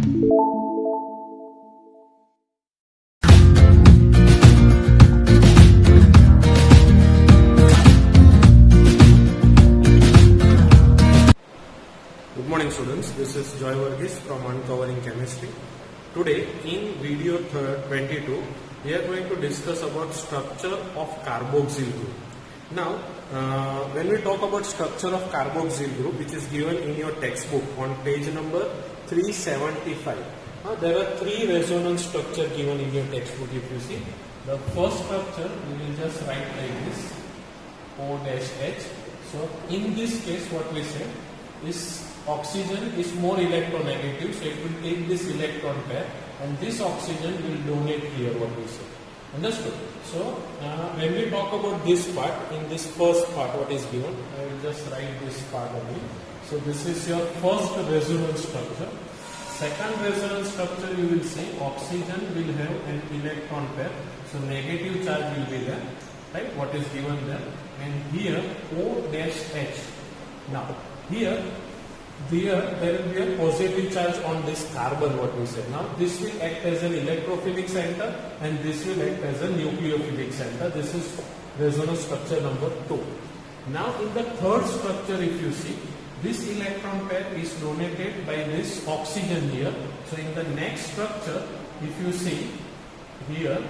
Good morning students, this is Joy Varghese from Uncovering Chemistry. Today in video 22 we are going to discuss about structure of carboxyl group. Now when we talk about structure of carboxyl group, which is given in your textbook on page number 375, there are three resonance structure given in your textbook. If you see the first structure, we will just write like this, O-H. So in this case what we say is oxygen is more electronegative, so it will take this electron pair and this oxygen will donate here, what we say. Understood? So when we talk about this part, in this first part what is given, I will just write this part only. So this is your first resonance structure. Second resonance structure, you will see oxygen will have an electron pair, so negative charge will be there, right? What is given there, and here O-H. Now here there will be a positive charge on this carbon, what we said. Now this will act as an electrophilic center and this will act as a nucleophilic center. This is resonance structure number 2. Now in the third structure, if you see, this electron pair is donated by this oxygen here. So in the next structure, if you see here,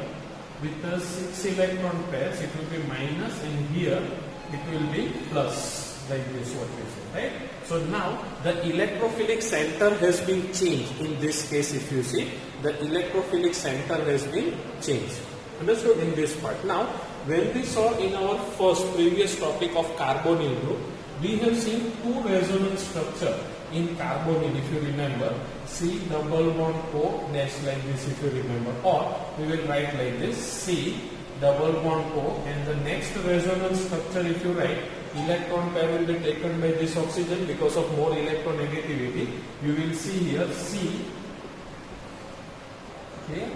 with the 6 electron pairs, it will be minus, and here it will be plus. Like this, what we say, right? So now the electrophilic center has been changed. In this case, if you see, the electrophilic center has been changed. Understood in this part. Now, when we saw in our previous topic of carbonyl group, we have seen two resonance structure in carbonyl, if you remember. C double bond O dash like this, if you remember, or we will write like this, C double bond O, and the next resonance structure, if you write, electron pair will be taken by this oxygen because of more electronegativity. You will see here C, okay,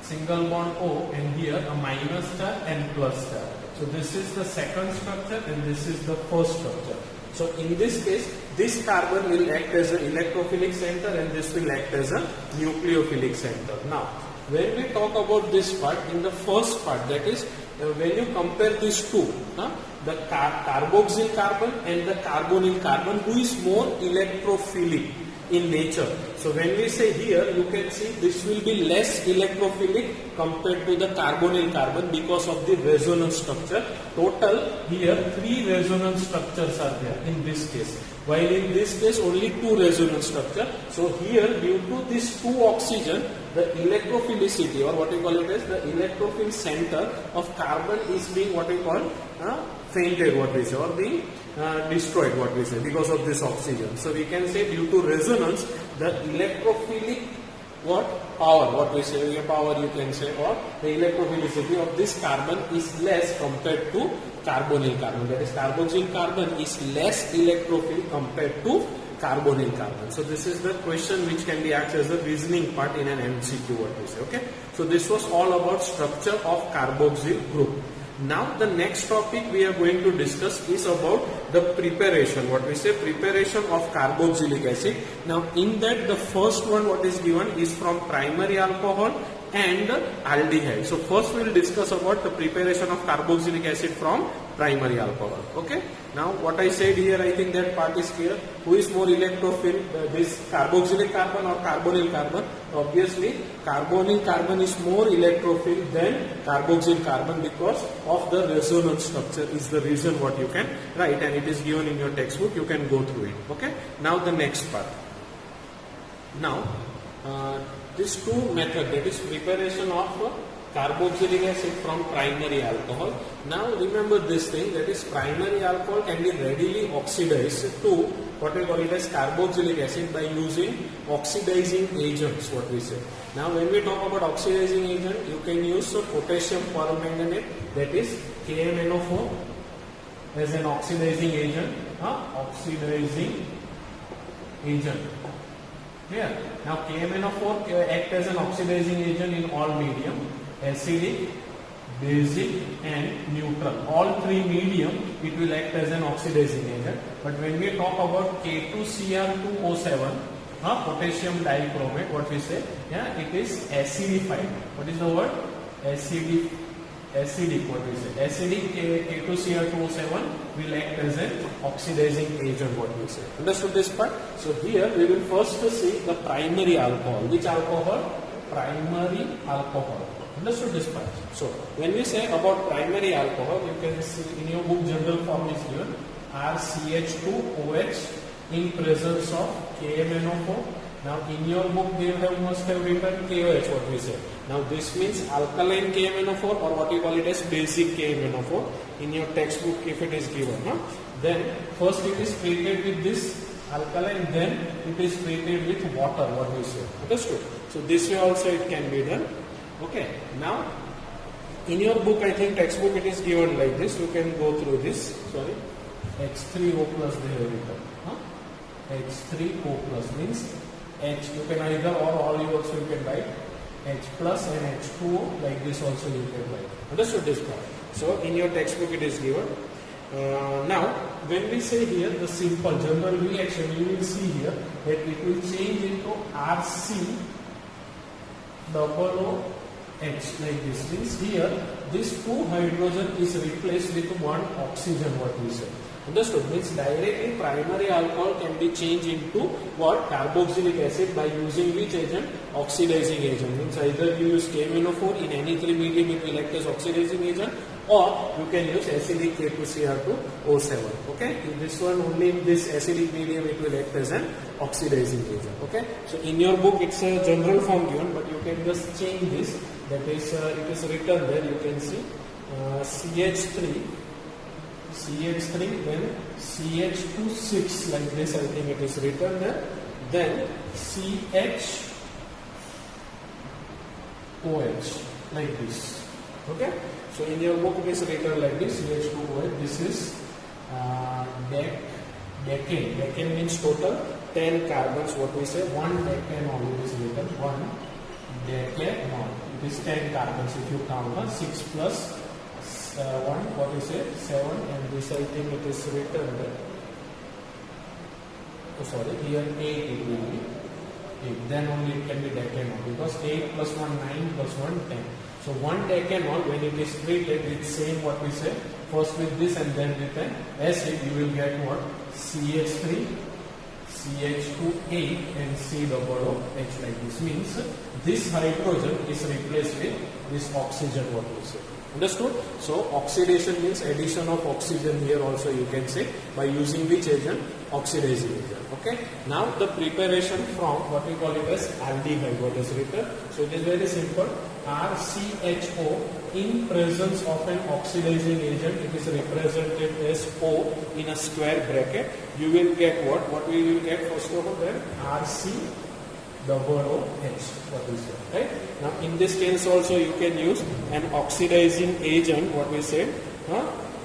single bond O, and here a minus charge and plus charge. So this is the second structure and this is the first structure. So in this case, this carbon will act as an electrophilic center and this will act as a nucleophilic center. Now, when we talk about this part, in the first part, that is when you compare these two, the carboxyl carbon and the carbonyl carbon, who is more electrophilic in nature. So when we say here, you can see this will be less electrophilic compared to the carbonyl carbon because of the resonance structure. Total here 3 resonance structures are there in this case, while in this case only 2 resonance structure. So here, due to this 2 oxygen, the electrophilicity, or what we call it as the electrophile center of carbon, is being what we call fainted, what we say, or being destroyed, what we say, because of this oxygen. So we can say due to resonance, the electrophilic power, what we say, power you can say, or the electrophilicity of this carbon is less compared to carbonyl carbon. That is, carboxyl carbon is less electrophilic compared to carbonyl carbon. So this is the question which can be asked as a reasoning part in an MCQ, what we say. Okay. So this was all about structure of carboxyl group. Now the next topic we are going to discuss is about the preparation, what we say, preparation of carboxylic acid. Now in that, the first one what is given is from primary alcohol and aldehyde. So first we will discuss about the preparation of carboxylic acid from primary alcohol. Okay. Now what I said here, I think that part is clear. Who is more electrophile, this carboxylic carbon or carbonyl carbon? Obviously carbonyl carbon is more electrophile than carboxyl carbon because of the resonance structure is the reason what you can write, and it is given in your textbook. You can go through it. Okay. Now the next part. Now these two methods, that is preparation of carboxylic acid from primary alcohol. Now remember this thing, that is primary alcohol can be readily oxidized to what we call it as carboxylic acid by using oxidizing agents, what we say. Now when we talk about oxidizing agent, you can use potassium permanganate, that is KMnO4, as an oxidizing agent. Oxidizing agent. Clear? Now KMnO4 act as an oxidizing agent in all medium, acidic, basic and neutral. All three medium, it will act as an oxidizing agent. But when we talk about K2Cr2O7, potassium dichromate, what we say, yeah, it is acidified. What is the word? Acidic, what we say. Acidic K2Cr2O7 will act as an oxidizing agent, what we say. Understood this part? So here we will first see the primary alcohol. Which alcohol? Primary alcohol. Understood this part? So when we say about primary alcohol, you can see in your book general form is given RCH2OH in presence of KMNO4. Now in your book they must have written KOH, what we say. Now this means alkaline KMNO4 or what you call it as basic KMNO4 in your textbook if it is given. Then first it is treated with this alkaline, then it is treated with water, what we say. Understood? So this way also it can be done. Okay. Now in your book, I think textbook it is given like this. You can go through this. Sorry. H3O plus they have written. H3O plus means H, you can either or all you also you can write H plus and H2O, like this also you can write. Understood this part? So in your textbook it is given. Now when we say here the simple general reaction, you will see here that it will change into RC double O H, like this. Means here this 2 hydrogen is replaced with 1 oxygen, what we say. Understood? Means directly primary alcohol can be changed into what? Carboxylic acid by using which agent? Oxidizing agent. Means either you use KMNO4 in any 3 medium, it will act as oxidizing agent, or you can use acidic K2Cr2O7. Okay? In this one only in this acidic medium it will act as an oxidizing agent. Okay? So in your book it's a general form given, but you can just change this. That is, it is written there. You can see CH3, then CH2 like this. I think it is written there. Then CHOH like this. Okay. So in your book it is written like this, CH2OH. This is decane. Decane means total 10 carbons. What we say? 1 decanol. It is written 1 decanol. It is 10 carbons. If you count 6 plus 1, what we say? 7, and this I think it is written there. Oh, sorry, here 8 it will be. 8. Then only it can be decanol, because 8 plus 1 9 plus 1 10. So 1 decanol, when it is treated with same what we say, first with this and then with an acid, you will get what? CH3, CH2A and COOH, like this. Means this hydrogen is replaced with this oxygen, what we say. Understood? So oxidation means addition of oxygen here also you can say, by using which agent? Oxidizing agent. Okay. Now the preparation from what we call it as aldehyde, what is written. So it is very simple. RCHO in presence of an oxidizing agent, it is represented as O in a square bracket. You will get what? What we will get first of all then? RC double OH, what we say, right? Now in this case also you can use an oxidizing agent, what we say,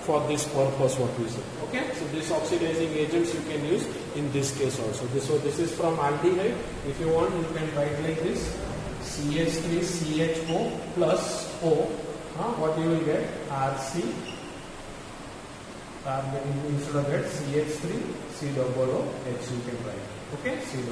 for this purpose, what we say. Okay, so this oxidizing agents you can use in this case also. So this is from aldehyde. If you want, you can write like this: CH3CHO plus O. What you will get? RC. Instead of that, CH3 COOH you can write. Okay, COOH in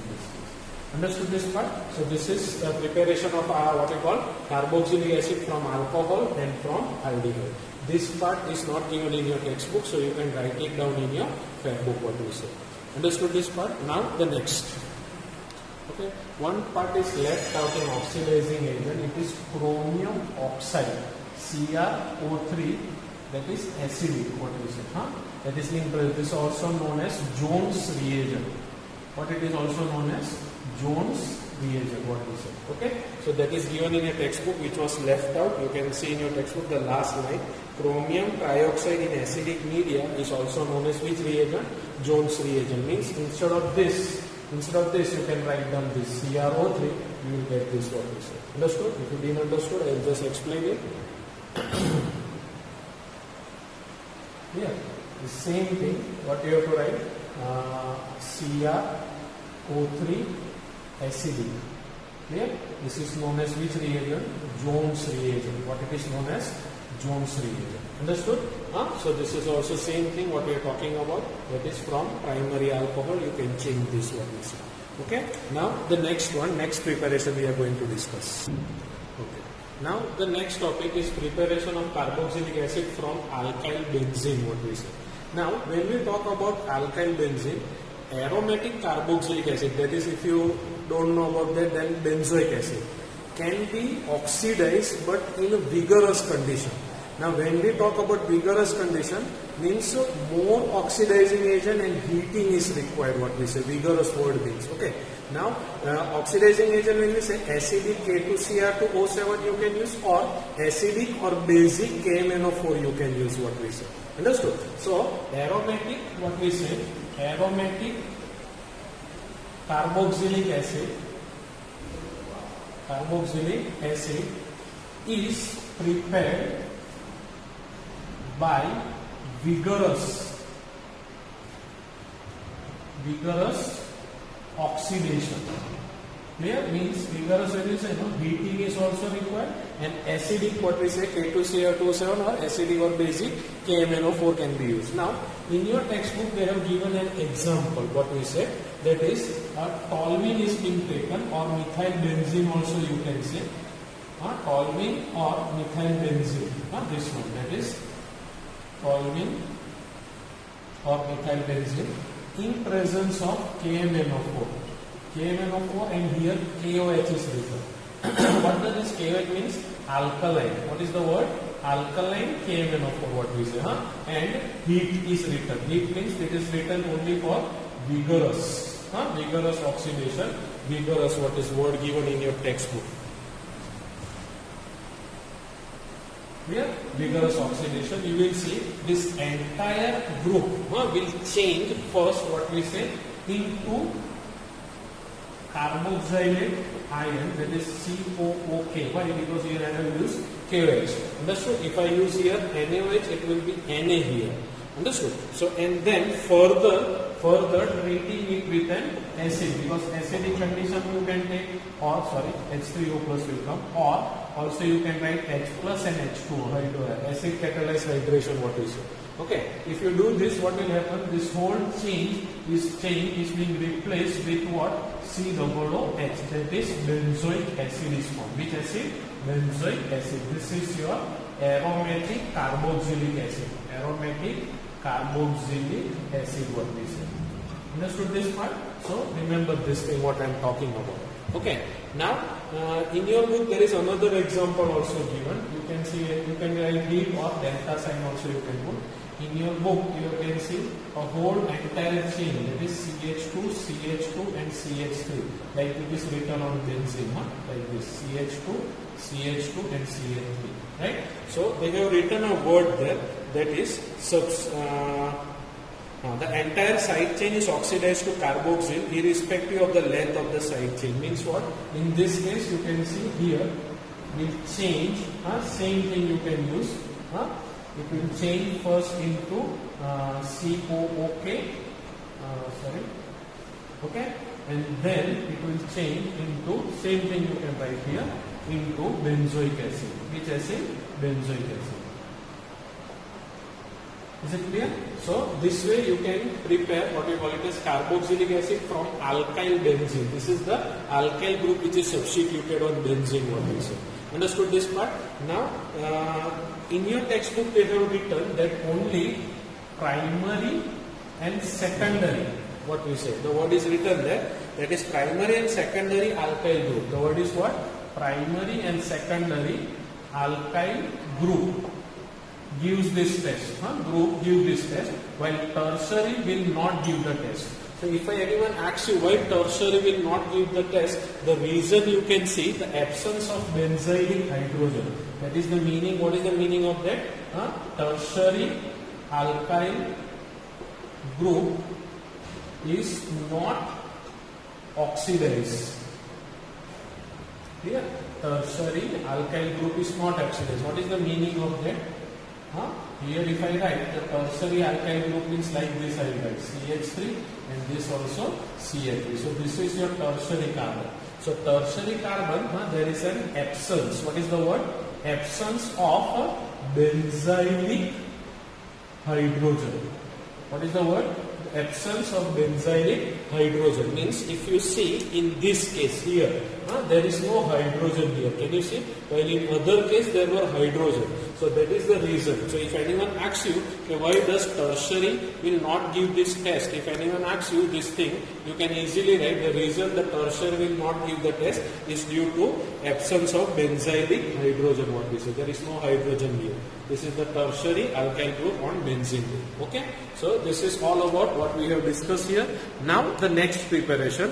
this case. Understood this part? So this is the preparation of what we call carboxylic acid from alcohol and from aldehyde. This part is not given in your textbook, so you can write it down in your fair book, what we say. Understood this part? Now the next. Okay, one part is left out in oxidizing agent. It is chromium oxide, CrO3. That is acidic, what we say. That is in this is also known as Jones reagent. What it is also known as Jones reagent, what we say. Okay, so that is given in a textbook which was left out. You can see in your textbook the last line. Chromium trioxide in acidic media is also known as which reagent? Jones reagent. Means instead of this you can write down this CrO3. You will get this, what we say. Understood? If you didn't understood, I will just explain it. Yeah, the same thing. What you have to write? CrO3 acidic. Clear? This is known as which reagent? Jones reagent. What it is known as? Jones reagent. Understood? So this is also same thing what we are talking about. That is from primary alcohol. You can change this what we say. Okay. Now the next one, next preparation we are going to discuss. Okay. Now the next topic is preparation of carboxylic acid from alkyl benzene. What we say. Now when we talk about alkyl benzene, aromatic carboxylic acid, that is if you don't know about that, then benzoic acid, can be oxidized but in a vigorous condition. Now when we talk about vigorous condition, means more oxidizing agent and heating is required, what we say, vigorous word means. Okay. Now oxidizing agent, when we say acidic K2Cr2O7 you can use, or acidic or basic KMnO4 you can use, what we say. Understood? So aromatic, what we say, aromatic carboxylic acid is prepared by vigorous oxidation. Clear? Means vigorous, when you say, no, heating is also required, and acidic, what we say, K2Cr2O7 or acidic or basic KMnO4 can be used. Now in your textbook they have given an example, what we say, that is toluene is being taken, or methyl benzene also you can say, toluene or methyl benzene, this one, that is toluene or methyl benzene in presence of KMnO4, and here KOH is written. What does this KOH means? Alkaline. What is the word? Alkaline KMnO4, what we say, and heat is written. Heat means it is written only for vigorous, vigorous oxidation, vigorous, what is word given in your textbook. Here, vigorous oxidation, you will see this entire group will change first, what we say, into carboxylate ion, that is COOK. Why? Because here I have used KOH. Understood? If I use here NaOH, it will be Na here. Understood? So and then further treating it with an acid, because acidic condition you can take, or sorry, H3O plus will come, or also you can write H plus and H2O, acid catalyzed hydration, what we say. Okay, if you do this, what will happen? This whole chain is being replaced with what? COOH, that is benzoic acid is formed. Which acid? Benzoic acid. This is your aromatic carboxylic acid. Aromatic carboxylic acid, what we say. Understood this part? So remember this thing what I am talking about. Okay. Now in your book there is another example also given. You can see, you can write heat or delta sign also you can put. In your book you can see a whole entire chain, that is CH2, CH2 and CH3, like it is written on benzene, like this, CH2, CH2 and CH3, right? So they have written a word there, that is the entire side chain is oxidized to carboxyl irrespective of the length of the side chain. Means what? In this case you can see here will change, same thing you can use, it will change first into COOK, okay, and then it will change into, same thing you can write here, into benzoic acid. Which acid? Benzoic acid. Is it clear? So this way you can prepare what we call it as carboxylic acid from alkyl benzene. This is the alkyl group which is substituted on benzene, what we say. Understood this part? Now in your textbook they have written that only primary and secondary, what we say, the word is written there, that is primary and secondary alkyl group. The word is what? Primary and secondary alkyl group gives this test, group gives this test, while tertiary will not give the test. So if anyone asks you why tertiary will not give the test, the reason you can see the absence of benzylic hydrogen. That is the meaning. What is the meaning of that? Tertiary alkyl group is not oxidized. Here, tertiary alkyl group is not oxidized. What is the meaning of that? Here if I write the tertiary alkyl group means like this, I will write CH3 and this also CH3. So this is your tertiary carbon. So tertiary carbon, there is an absence. What is the word? absence of a benzylic hydrogen. What is the word? Absence of benzylic hydrogen means if you see in this case here, there is no hydrogen here. Can you see? While in other case there were hydrogen. So that is the reason. So if anyone asks you, okay, why does tertiary will not give this test? If anyone asks you this thing, you can easily write the reason the tertiary will not give the test is due to absence of benzylic hydrogen. What we say, there is no hydrogen here. This is the tertiary alkyl group on benzene. Okay. So this is all about what we have discussed here. Now the next preparation.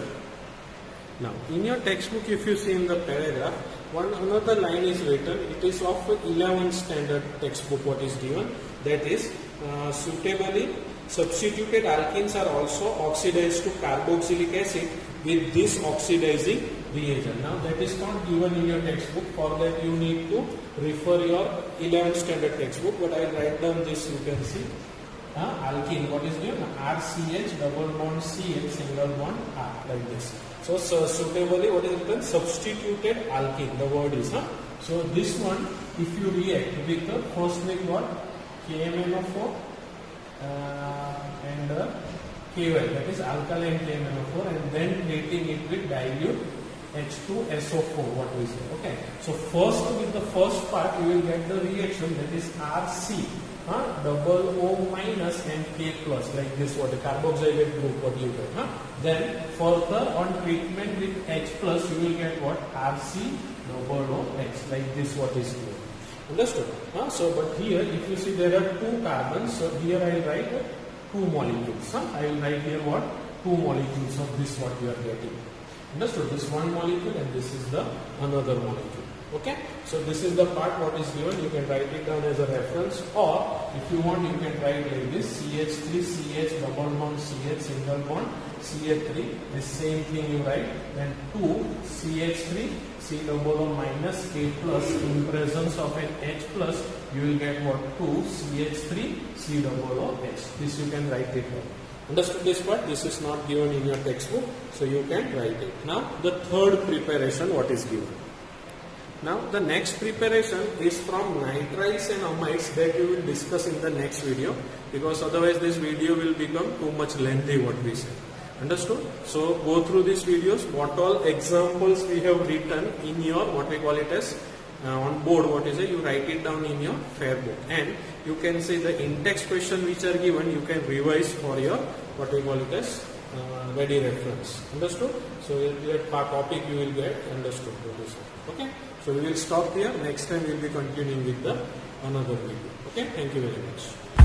Now in your textbook, if you see in the paragraph, another line is written. It is of 11th standard textbook. What is given? That is suitably substituted alkenes are also oxidized to carboxylic acid with this oxidizing reagent. Now that is not given in your textbook. For that you need to refer your 11th standard textbook. But I will write down this. You can see. Alkene, what is given? RCH double bond CH single bond R, like this. So suitably, what is written? Substituted alkene. The word is So this one, if you react with the first with what? KMnO4 and KY, that is alkaline KMnO4, and then treating it with dilute H2SO4. What we say? Okay. So first with the first part, you will get the reaction, that is RC. Double O minus and K plus, like this, what a carboxylate group, what you get. Then further on treatment with H plus, you will get what? RC double O H, like this, what is here. Understood? So but here if you see there are two carbons, so here I will write two molecules. I will write here what? Two molecules of this, what you are getting. Understood? This one molecule and this is the another molecule. Okay, so this is the part what is given. You can write it down as a reference, or if you want, you can write like this: CH3, CH double bond, CH single bond, CH3. The same thing you write. Then 2 CH3, C double O minus K plus. In presence of an H plus, you will get what? 2 CH3, C double O H. This you can write it down. Understood this part? This is not given in your textbook, so you can write it. Now the third preparation, what is given? Now the next preparation is from nitriles and amides that we will discuss in the next video, because otherwise this video will become too much lengthy, what we say. Understood? So go through these videos, what all examples we have written in your, what we call it as on board, what is it, you write it down in your fair book, and you can say the in-text question which are given, you can revise for your, what we call it as ready reference. Understood? So that topic you will get understood. Okay? So we will stop here. Next time we will be continuing with the another video. Okay? Thank you very much.